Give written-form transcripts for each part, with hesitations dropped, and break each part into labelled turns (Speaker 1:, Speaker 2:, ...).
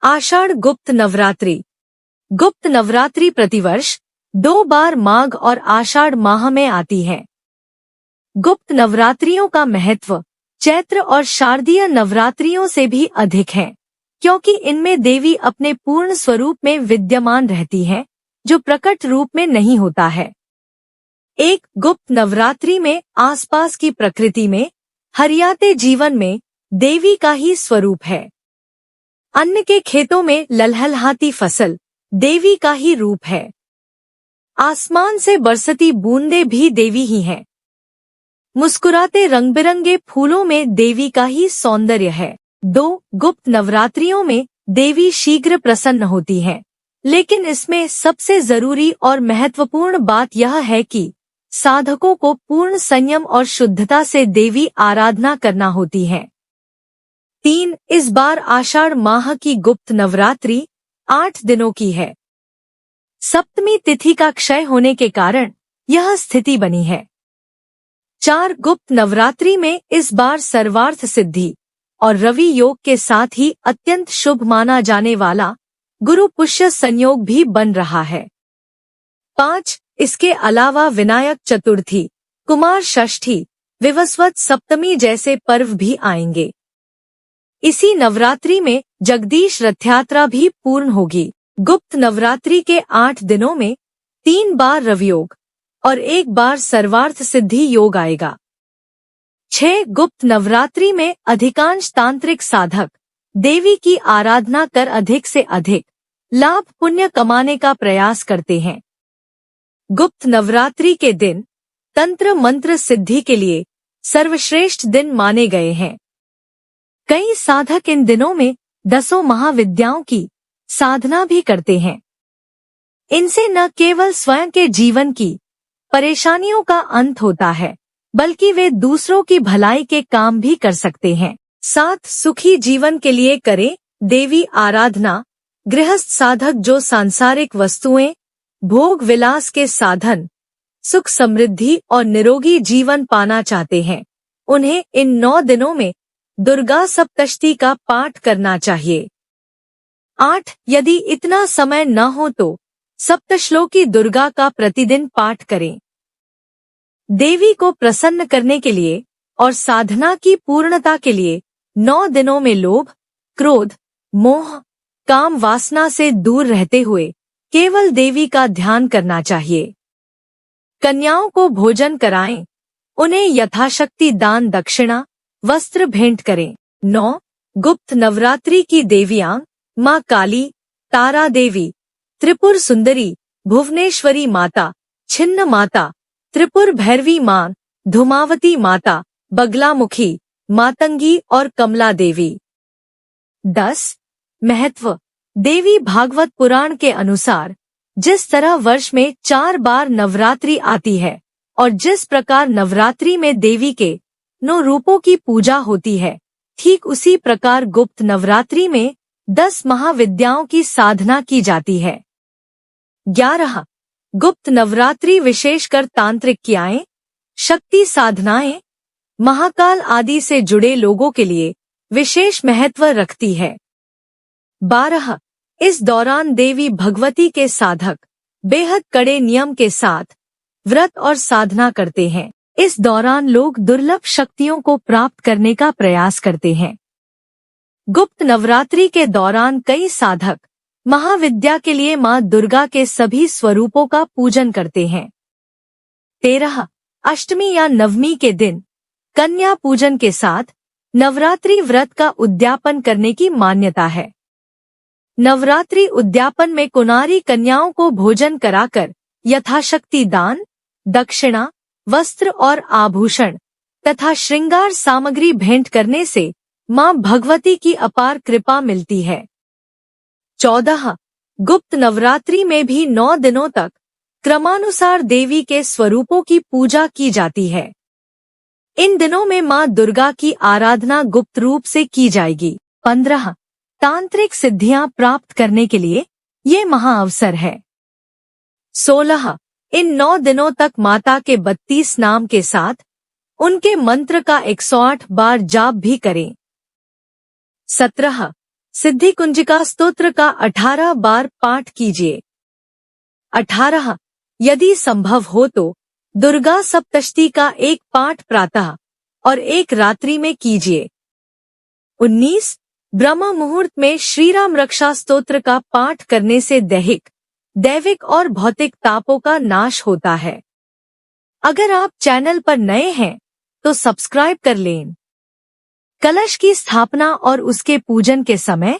Speaker 1: आषाढ़ गुप्त नवरात्रि। गुप्त नवरात्रि प्रतिवर्ष 2 बार माघ और आषाढ़ माह में आती है। गुप्त नवरात्रियों का महत्व चैत्र और शारदीय नवरात्रियों से भी अधिक है, क्योंकि इनमें देवी अपने पूर्ण स्वरूप में विद्यमान रहती है, जो प्रकट रूप में नहीं होता है। एक गुप्त नवरात्रि में आसपास की प्रकृति में, हरियाते जीवन में देवी का ही स्वरूप है। अन्न के खेतों में ललहलाती फसल देवी का ही रूप है। आसमान से बरसती बूंदें भी देवी ही हैं। मुस्कुराते रंग बिरंगे फूलों में देवी का ही सौंदर्य है। 2 गुप्त नवरात्रियों में देवी शीघ्र प्रसन्न होती हैं, लेकिन इसमें सबसे जरूरी और महत्वपूर्ण बात यह है कि साधकों को पूर्ण संयम और शुद्धता से देवी आराधना करना होती है। 3 इस बार आषाढ़ माह की गुप्त नवरात्रि 8 दिनों की है। सप्तमी तिथि का क्षय होने के कारण यह स्थिति बनी है। 4 गुप्त नवरात्रि में इस बार सर्वार्थ सिद्धि और रवि योग के साथ ही अत्यंत शुभ माना जाने वाला गुरु पुष्य संयोग भी बन रहा है। 5 इसके अलावा विनायक चतुर्थी, कुमार षष्ठी, विवस्वत सप्तमी जैसे पर्व भी आएंगे। इसी नवरात्रि में जगदीश रथ यात्रा भी पूर्ण होगी। गुप्त नवरात्रि के 8 दिनों में 3 बार रवियोग और 1 बार सर्वार्थ सिद्धि योग आएगा। 6 गुप्त नवरात्रि में अधिकांश तांत्रिक साधक देवी की आराधना कर अधिक से अधिक लाभ पुण्य कमाने का प्रयास करते हैं। गुप्त नवरात्रि के दिन तंत्र मंत्र सिद्धि के लिए सर्वश्रेष्ठ दिन माने गए हैं। कई साधक इन दिनों में 10 महाविद्याओं की साधना भी करते हैं। इनसे न केवल स्वयं के जीवन की परेशानियों का अंत होता है, बल्कि वे दूसरों की भलाई के काम भी कर सकते हैं। 7 सुखी जीवन के लिए करें देवी आराधना। गृहस्थ साधक जो सांसारिक वस्तुएं, भोग विलास के साधन, सुख समृद्धि और निरोगी जीवन पाना चाहते हैं, उन्हें इन 9 दिनों में दुर्गा सप्तशती का पाठ करना चाहिए। 8 यदि इतना समय न हो तो सप्तश्लोकी दुर्गा का प्रतिदिन पाठ करें। देवी को प्रसन्न करने के लिए और साधना की पूर्णता के लिए 9 दिनों में लोभ, क्रोध, मोह, काम वासना से दूर रहते हुए केवल देवी का ध्यान करना चाहिए। कन्याओं को भोजन कराएं, उन्हें यथाशक्ति दान दक्षिणा वस्त्र भेंट करें। 9 गुप्त नवरात्रि की देवियां माँ काली, तारा देवी, त्रिपुर सुंदरी, भुवनेश्वरी माता, छिन्न माता, त्रिपुर भैरवी मां, धूमावती माता, बगलामुखी, मातंगी और कमला देवी। 10 महत्व। देवी भागवत पुराण के अनुसार जिस तरह वर्ष में 4 बार नवरात्रि आती है और जिस प्रकार नवरात्रि में देवी के 9 रूपों की पूजा होती है, ठीक उसी प्रकार गुप्त नवरात्रि में 10 महाविद्याओं की साधना की जाती है। 11 गुप्त नवरात्रि विशेषकर तांत्रिक क्रियाएं, शक्ति साधनाएं, महाकाल आदि से जुड़े लोगों के लिए विशेष महत्व रखती है। 12 इस दौरान देवी भगवती के साधक बेहद कड़े नियम के साथ व्रत और साधना करते हैं। इस दौरान लोग दुर्लभ शक्तियों को प्राप्त करने का प्रयास करते हैं। गुप्त नवरात्रि के दौरान कई साधक महाविद्या के लिए मां दुर्गा के सभी स्वरूपों का पूजन करते हैं। 13 अष्टमी या नवमी के दिन कन्या पूजन के साथ नवरात्रि व्रत का उद्यापन करने की मान्यता है। नवरात्रि उद्यापन में कुंवारी कन्याओं को भोजन कराकर यथाशक्ति दान, दक्षिणा, वस्त्र और आभूषण तथा श्रृंगार सामग्री भेंट करने से मां भगवती की अपार कृपा मिलती है। 14 गुप्त नवरात्रि में भी 9 दिनों तक क्रमानुसार देवी के स्वरूपों की पूजा की जाती है। इन दिनों में मां दुर्गा की आराधना गुप्त रूप से की जाएगी। 15 तांत्रिक सिद्धियां प्राप्त करने के लिए ये महाअवसर है। 16 इन 9 दिनों तक माता के 32 नाम के साथ उनके मंत्र का 108 बार जाप भी करें। 17 सिद्धि कुंजिका स्तोत्र का 18 बार पाठ कीजिए। 18 यदि संभव हो तो दुर्गा सप्तशती का एक पाठ प्रातः और एक रात्रि में कीजिए। 19 ब्रह्म मुहूर्त में श्रीराम रक्षा स्तोत्र का पाठ करने से दैविक और भौतिक तापों का नाश होता है। अगर आप चैनल पर नए हैं तो सब्सक्राइब कर लें। कलश की स्थापना और उसके पूजन के समय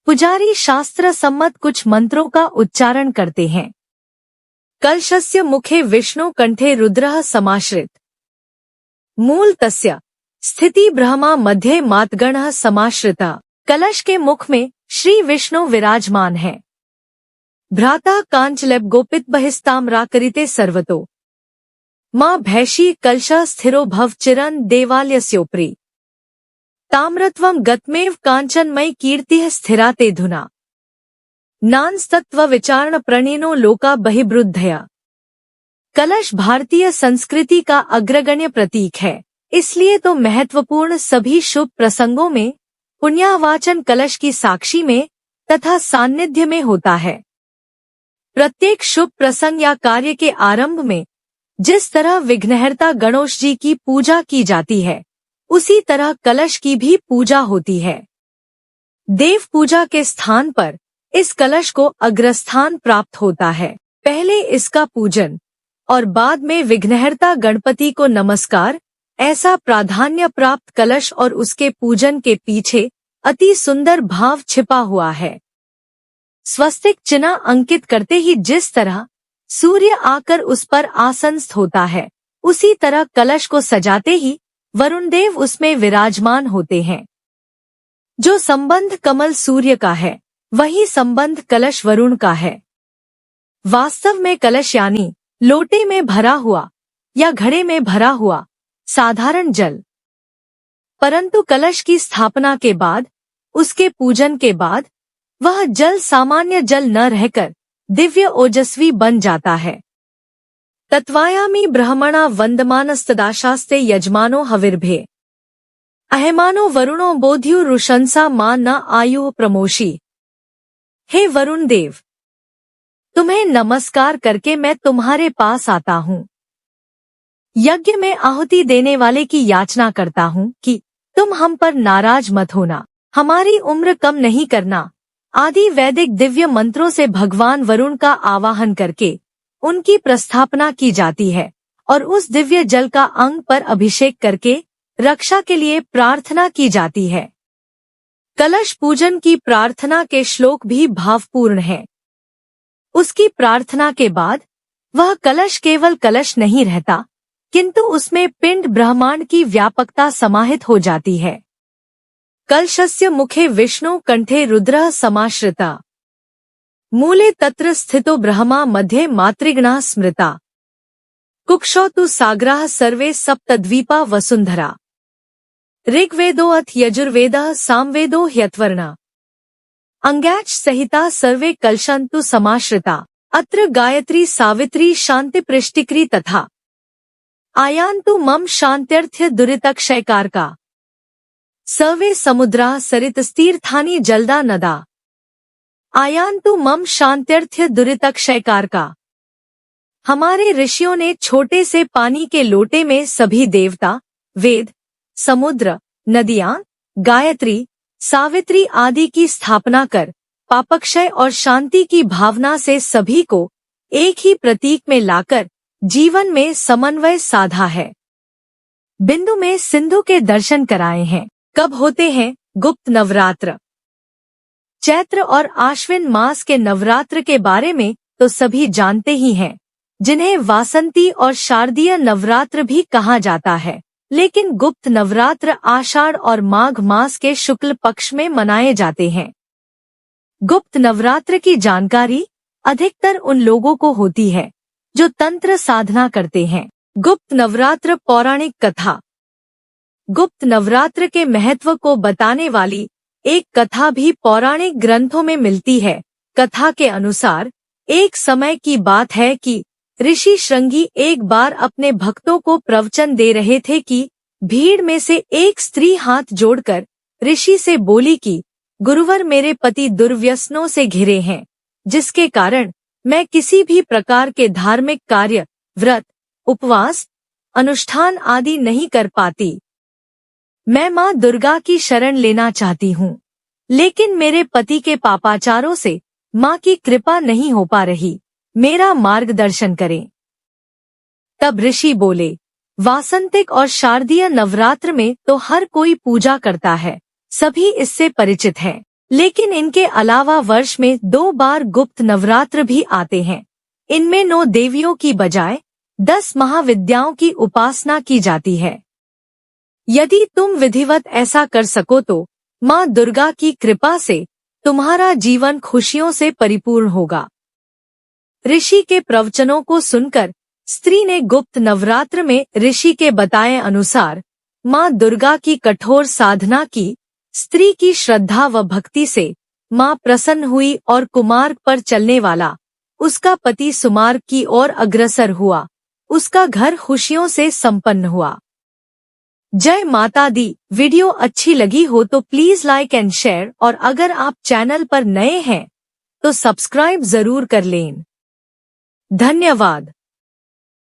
Speaker 1: पुजारी शास्त्र सम्मत कुछ मंत्रों का उच्चारण करते हैं। कलशस्य मुखे विष्णु कंठे रुद्रः समाश्रित। मूल तस्य स्थिति ब्रह्मा मध्ये मातगणः समाश्रिता। कलश के मुख में श्री विष्णु विराजमान है। भ्राता कांचलेब गोपित बहिस्ताम्राकरिते सर्वतो माँ भैषी कलश स्थिरो भव चिरन देवालयस्योपरि। ताम्रत्वं गतमेव कांचनमयी कीर्तिः स्थिरा ते धुना। नांस्तत्व विचारण प्रणीनो लोका बहिर्बुद्धया। कलश भारतीय संस्कृति का अग्रगण्य प्रतीक है, इसलिए तो महत्वपूर्ण सभी शुभ प्रसंगों में पुण्यावाचन कलश की साक्षी में तथा सान्निध्य में होता है। प्रत्येक शुभ प्रसंग या कार्य के आरंभ में जिस तरह विघ्नहर्ता गणेश जी की पूजा की जाती है, उसी तरह कलश की भी पूजा होती है। देव पूजा के स्थान पर इस कलश को अग्रस्थान प्राप्त होता है। पहले इसका पूजन और बाद में विघ्नहर्ता गणपति को नमस्कार, ऐसा प्राधान्य प्राप्त कलश और उसके पूजन के पीछे अति सुंदर भाव छिपा हुआ है। स्वस्तिक चिन्ह अंकित करते ही जिस तरह सूर्य आकर उस पर आसनस्थ होता है, उसी तरह कलश को सजाते ही वरुण देव उसमें विराजमान होते हैं। जो संबंध कमल सूर्य का है, वही संबंध कलश वरुण का है। वास्तव में कलश यानी लोटे में भरा हुआ या घड़े में भरा हुआ साधारण जल, परंतु कलश की स्थापना के बाद, उसके पूजन के बाद वह जल सामान्य जल न रहकर दिव्य ओजस्वी बन जाता है। तत्वायामी ब्रह्मणा वंदमानस्तदाशास्ते यजमानो हविर्भे अहेमानो वरुणो बोध्यु रुशंसा मां न आयु प्रमोशी। हे वरुण देव, तुम्हें नमस्कार करके मैं तुम्हारे पास आता हूँ। यज्ञ में आहुति देने वाले की याचना करता हूँ कि तुम हम पर नाराज मत होना, हमारी उम्र कम नहीं करना। आदि वैदिक दिव्य मंत्रों से भगवान वरुण का आवाहन करके उनकी प्रस्थापना की जाती है और उस दिव्य जल का अंग पर अभिषेक करके रक्षा के लिए प्रार्थना की जाती है। कलश पूजन की प्रार्थना के श्लोक भी भावपूर्ण है। उसकी प्रार्थना के बाद वह कलश केवल कलश नहीं रहता, किंतु उसमें पिंड ब्रह्मांड की व्यापकता समाहित हो जाती है। कलशस्य मुखे विष्णु कंठे रुद्रः समाश्रिता। मूले तत्र स्थितो ब्रह्मा मध्ये मातृगणः स्मृता। कुक्षौ तु सागराः सर्वे सप्तद्वीपा वसुंधरा। ऋग्वेदो अथ यजुर्वेदः सामवेदो ह्यथर्वणः। अंगैच सहिता सर्वे कलशन्तु समाश्रिता। अत्र गायत्री सावित्री शांति पृष्टिक्री तथा आयान्तु मम शान्त्यर्थ्य दुरितक्षयकारका। सर्वे समुद्रा सरितस्तीर्थानि जलदा नदा आयान्तु मम शान्त्यर्थ्य दुरितक्षयकारका। हमारे ऋषियों ने छोटे से पानी के लोटे में सभी देवता, वेद, समुद्र, नदियां, गायत्री, सावित्री आदि की स्थापना कर पापक्षय और शांति की भावना से सभी को एक ही प्रतीक में लाकर जीवन में समन्वय साधा है। बिंदु में सिंधु के दर्शन कराए हैं। कब होते हैं गुप्त नवरात्र? चैत्र और आश्विन मास के नवरात्र के बारे में तो सभी जानते ही हैं, जिन्हें वासंती और शारदीय नवरात्र भी कहा जाता है। लेकिन गुप्त नवरात्र आषाढ़ और माघ मास के शुक्ल पक्ष में मनाए जाते हैं। गुप्त नवरात्र की जानकारी अधिकतर उन लोगों को होती है जो तंत्र साधना करते हैं। गुप्त नवरात्र पौराणिक कथा। गुप्त नवरात्र के महत्व को बताने वाली एक कथा भी पौराणिक ग्रंथों में मिलती है। कथा के अनुसार एक समय की बात है कि ऋषि श्रृंगी एक बार अपने भक्तों को प्रवचन दे रहे थे कि भीड़ में से एक स्त्री हाथ जोड़कर ऋषि से बोली कि गुरुवर मेरे पति दुर्व्यसनों से घिरे हैं, जिसके कारण मैं किसी भी प्रकार के धार्मिक कार्य, व्रत, उपवास, अनुष्ठान आदि नहीं कर पाती। मैं माँ दुर्गा की शरण लेना चाहती हूँ, लेकिन मेरे पति के पापाचारों से माँ की कृपा नहीं हो पा रही। मेरा मार्गदर्शन करें। तब ऋषि बोले, वासंतिक और शारदीय नवरात्र में तो हर कोई पूजा करता है, सभी इससे परिचित हैं। लेकिन इनके अलावा वर्ष में 2 बार गुप्त नवरात्र भी आते हैं। इनमें 9 देवियों की बजाय 10 महाविद्याओं की उपासना की जाती है। यदि तुम विधिवत ऐसा कर सको तो माँ दुर्गा की कृपा से तुम्हारा जीवन खुशियों से परिपूर्ण होगा। ऋषि के प्रवचनों को सुनकर स्त्री ने गुप्त नवरात्र में ऋषि के बताए अनुसार माँ दुर्गा की कठोर साधना की। स्त्री की श्रद्धा व भक्ति से माँ प्रसन्न हुई और कुमार्ग पर चलने वाला उसका पति सुमार्ग की ओर अग्रसर हुआ। उसका घर खुशियों से संपन्न हुआ। जय माता दी। वीडियो अच्छी लगी हो तो प्लीज लाइक एंड शेयर, और अगर आप चैनल पर नए हैं तो सब्सक्राइब जरूर कर लें। धन्यवाद।